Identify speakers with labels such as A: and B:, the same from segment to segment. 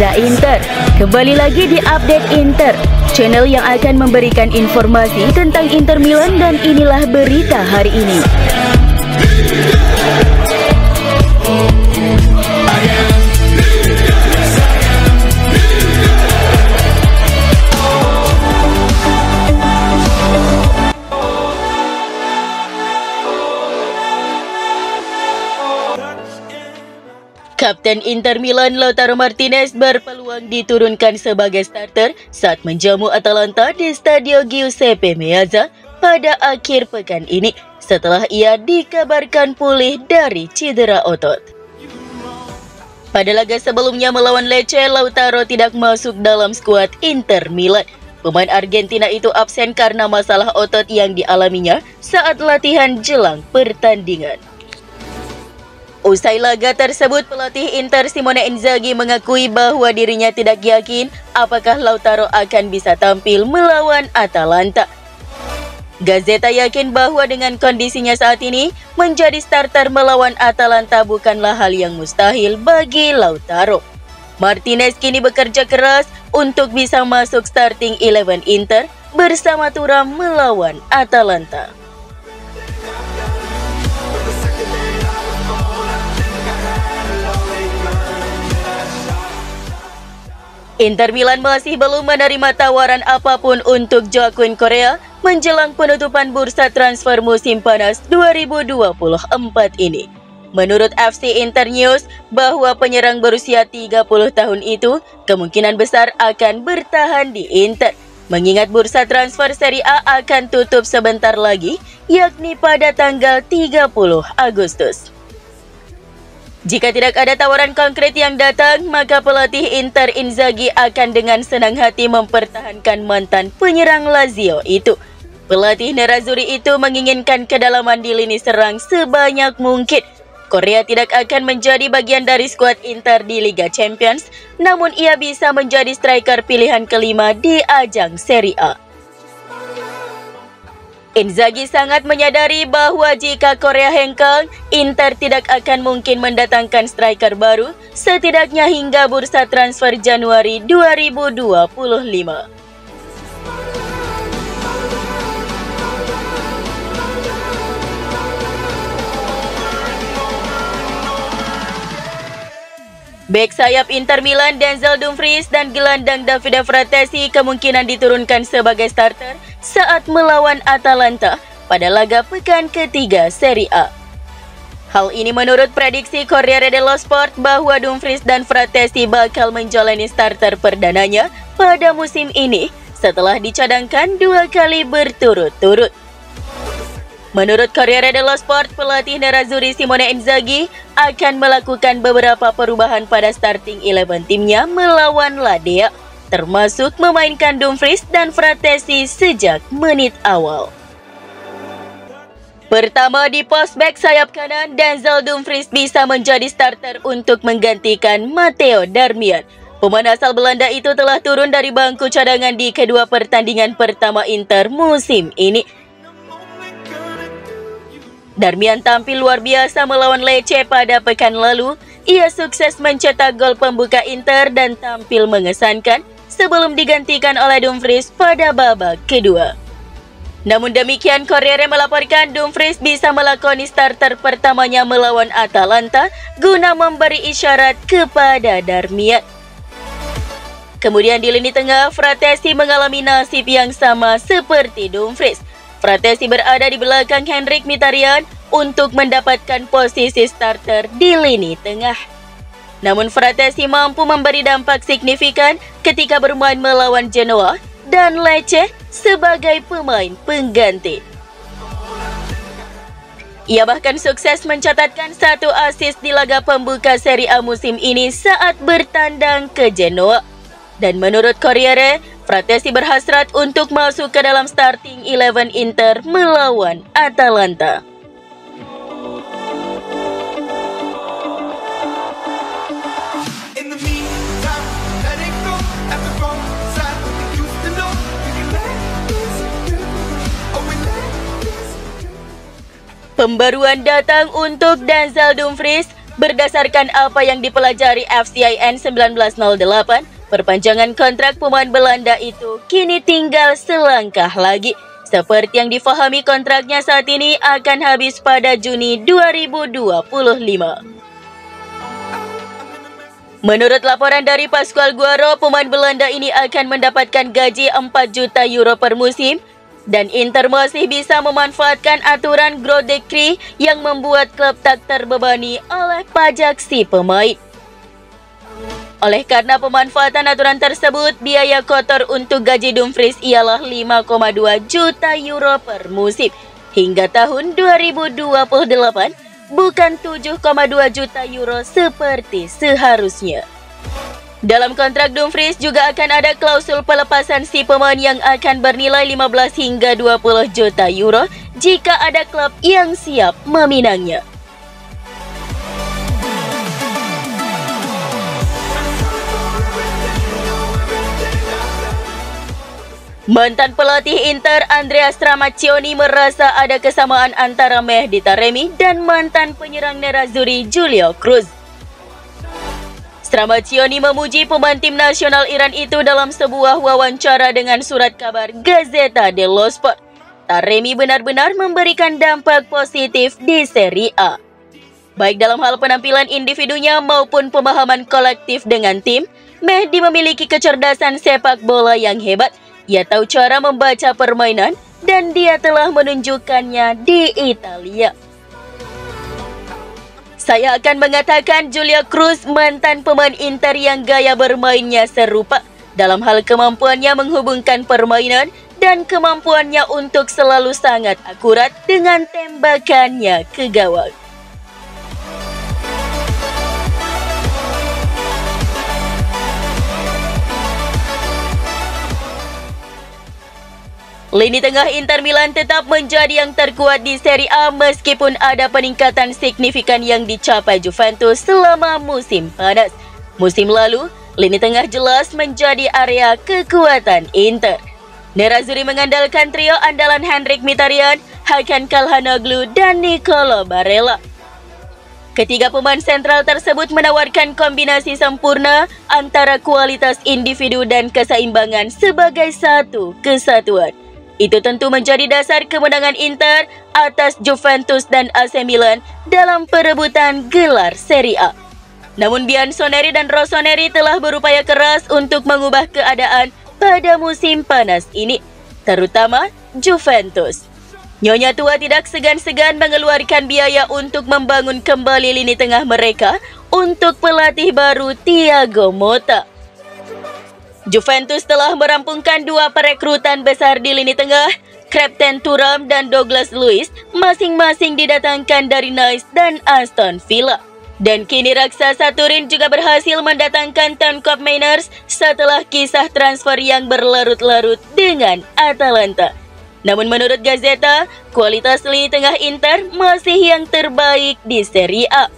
A: Reza Inter. Kembali lagi di Update Inter, channel yang akan memberikan informasi tentang Inter Milan, dan inilah berita hari ini. Kapten Inter Milan Lautaro Martinez berpeluang diturunkan sebagai starter saat menjamu Atalanta di Stadio Giuseppe Meazza pada akhir pekan ini setelah ia dikabarkan pulih dari cedera otot. Pada laga sebelumnya melawan Lecce, Lautaro tidak masuk dalam skuad Inter Milan. Pemain Argentina itu absen karena masalah otot yang dialaminya saat latihan jelang pertandingan. Usai laga tersebut, pelatih Inter Simone Inzaghi mengakui bahwa dirinya tidak yakin apakah Lautaro akan bisa tampil melawan Atalanta. Gazeta yakin bahwa dengan kondisinya saat ini, menjadi starter melawan Atalanta bukanlah hal yang mustahil bagi Lautaro. Martinez kini bekerja keras untuk bisa masuk starting 11 Inter bersama Thuram melawan Atalanta. Inter Milan masih belum menerima tawaran apapun untuk Joaquin Correa menjelang penutupan bursa transfer musim panas 2024 ini. Menurut FC Inter News, bahwa penyerang berusia 30 tahun itu kemungkinan besar akan bertahan di Inter, mengingat bursa transfer Serie A akan tutup sebentar lagi, yakni pada tanggal 30 Agustus. Jika tidak ada tawaran konkret yang datang, maka pelatih Inter Inzaghi akan dengan senang hati mempertahankan mantan penyerang Lazio itu. Pelatih Nerazzurri itu menginginkan kedalaman di lini serang sebanyak mungkin. Correa tidak akan menjadi bagian dari skuad Inter di Liga Champions, namun ia bisa menjadi striker pilihan kelima di ajang Serie A. Inzaghi sangat menyadari bahwa jika Correa hengkang, Inter tidak akan mungkin mendatangkan striker baru, setidaknya hingga bursa transfer Januari 2025. Bek sayap Inter Milan Denzel Dumfries dan gelandang Davide Fratesi kemungkinan diturunkan sebagai starter saat melawan Atalanta pada laga pekan ketiga Serie A. Hal ini menurut prediksi Corriere dello Sport bahwa Dumfries dan Fratesi bakal menjalani starter perdananya pada musim ini setelah dicadangkan 2 kali berturut-turut. Menurut Corriere dello Sport, pelatih Nerazzurri Simone Inzaghi akan melakukan beberapa perubahan pada starting 11 timnya melawan Ladea, termasuk memainkan Dumfries dan Fratesi sejak menit awal. Pertama, di pos bek sayap kanan, Denzel Dumfries bisa menjadi starter untuk menggantikan Matteo Darmian. Pemain asal Belanda itu telah turun dari bangku cadangan di kedua pertandingan pertama Inter musim ini. Darmian tampil luar biasa melawan Lecce pada pekan lalu. Ia sukses mencetak gol pembuka Inter dan tampil mengesankan sebelum digantikan oleh Dumfries pada babak kedua. Namun demikian, Corriere melaporkan Dumfries bisa melakoni starter pertamanya melawan Atalanta guna memberi isyarat kepada Darmian. Kemudian di lini tengah, Fratesi mengalami nasib yang sama seperti Dumfries. Fratesi berada di belakang Henrik Mkhitaryan untuk mendapatkan posisi starter di lini tengah. Namun Fratesi mampu memberi dampak signifikan ketika bermain melawan Genoa dan Lecce sebagai pemain pengganti. Ia bahkan sukses mencatatkan 1 assist di laga pembuka Serie A musim ini saat bertandang ke Genoa. Dan menurut Corriere, Fratesi berhasrat untuk masuk ke dalam starting 11 Inter melawan Atalanta. Pembaruan datang untuk Denzel Dumfries. Berdasarkan apa yang dipelajari FCIN 1908, perpanjangan kontrak pemain Belanda itu kini tinggal selangkah lagi. Seperti yang difahami, kontraknya saat ini akan habis pada Juni 2025. Menurut laporan dari Pascual Guaro, pemain Belanda ini akan mendapatkan gaji 4 juta euro per musim, dan Inter masih bisa memanfaatkan aturan Gros Decree yang membuat klub tak terbebani oleh pajak si pemain. Oleh karena pemanfaatan aturan tersebut, biaya kotor untuk gaji Dumfries ialah 5,2 juta euro per musim hingga tahun 2028, bukan 7,2 juta euro seperti seharusnya. Dalam kontrak Dumfries juga akan ada klausul pelepasan si pemain yang akan bernilai 15 hingga 20 juta euro jika ada klub yang siap meminangnya. Mantan pelatih Inter Andrea Stramaccioni merasa ada kesamaan antara Mehdi Taremi dan mantan penyerang Nerazzurri Giulio Cruz. Stramaccioni memuji pemain tim nasional Iran itu dalam sebuah wawancara dengan surat kabar Gazzetta dello Sport. Taremi benar-benar memberikan dampak positif di Serie A, baik dalam hal penampilan individunya maupun pemahaman kolektif dengan tim. Mehdi memiliki kecerdasan sepak bola yang hebat. Ia tahu cara membaca permainan dan dia telah menunjukkannya di Italia. Saya akan mengatakan Giulio Cruz mantan pemain Inter yang gaya bermainnya serupa dalam hal kemampuannya menghubungkan permainan dan kemampuannya untuk selalu sangat akurat dengan tembakannya ke gawang. Lini tengah Inter Milan tetap menjadi yang terkuat di Serie A meskipun ada peningkatan signifikan yang dicapai Juventus selama musim panas. Musim lalu, lini tengah jelas menjadi area kekuatan Inter. Nerazzurri mengandalkan trio andalan Henrikh Mkhitaryan, Hakan Calhanoglu, dan Nicolo Barella. Ketiga pemain sentral tersebut menawarkan kombinasi sempurna antara kualitas individu dan keseimbangan sebagai satu kesatuan. Itu tentu menjadi dasar kemenangan Inter atas Juventus dan AC Milan dalam perebutan gelar Serie A. Namun Bianconeri dan Rossoneri telah berupaya keras untuk mengubah keadaan pada musim panas ini, terutama Juventus. Nyonya tua tidak segan-segan mengeluarkan biaya untuk membangun kembali lini tengah mereka untuk pelatih baru Thiago Motta. Juventus telah merampungkan dua perekrutan besar di lini tengah, Kapten Thuram dan Douglas Luiz, masing-masing didatangkan dari Nice dan Aston Villa. Dan kini raksasa Turin juga berhasil mendatangkan Teuns Meiners setelah kisah transfer yang berlarut-larut dengan Atalanta. Namun menurut Gazzetta, kualitas lini tengah Inter masih yang terbaik di Serie A.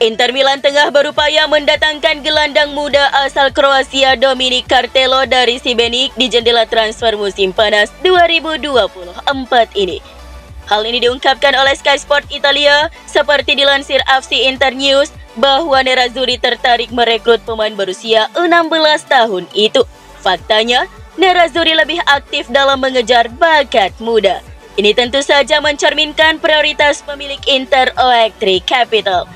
A: Inter Milan tengah berupaya mendatangkan gelandang muda asal Kroasia Dominik Kartelo dari Šibenik di jendela transfer musim panas 2024 ini. Hal ini diungkapkan oleh Sky Sport Italia seperti dilansir FC Internews bahwa Nerazzurri tertarik merekrut pemain berusia 16 tahun itu. Faktanya, Nerazzurri lebih aktif dalam mengejar bakat muda. Ini tentu saja mencerminkan prioritas pemilik Inter Oektri Capital.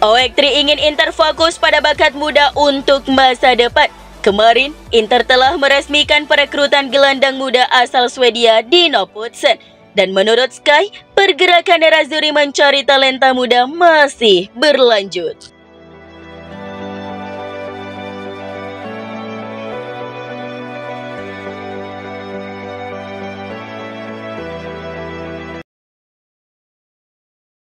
A: Oektri ingin Inter fokus pada bakat muda untuk masa depan. Kemarin, Inter telah meresmikan perekrutan gelandang muda asal Swedia Dino Putsen. Dan menurut Sky, pergerakan Nerazzurri mencari talenta muda masih berlanjut.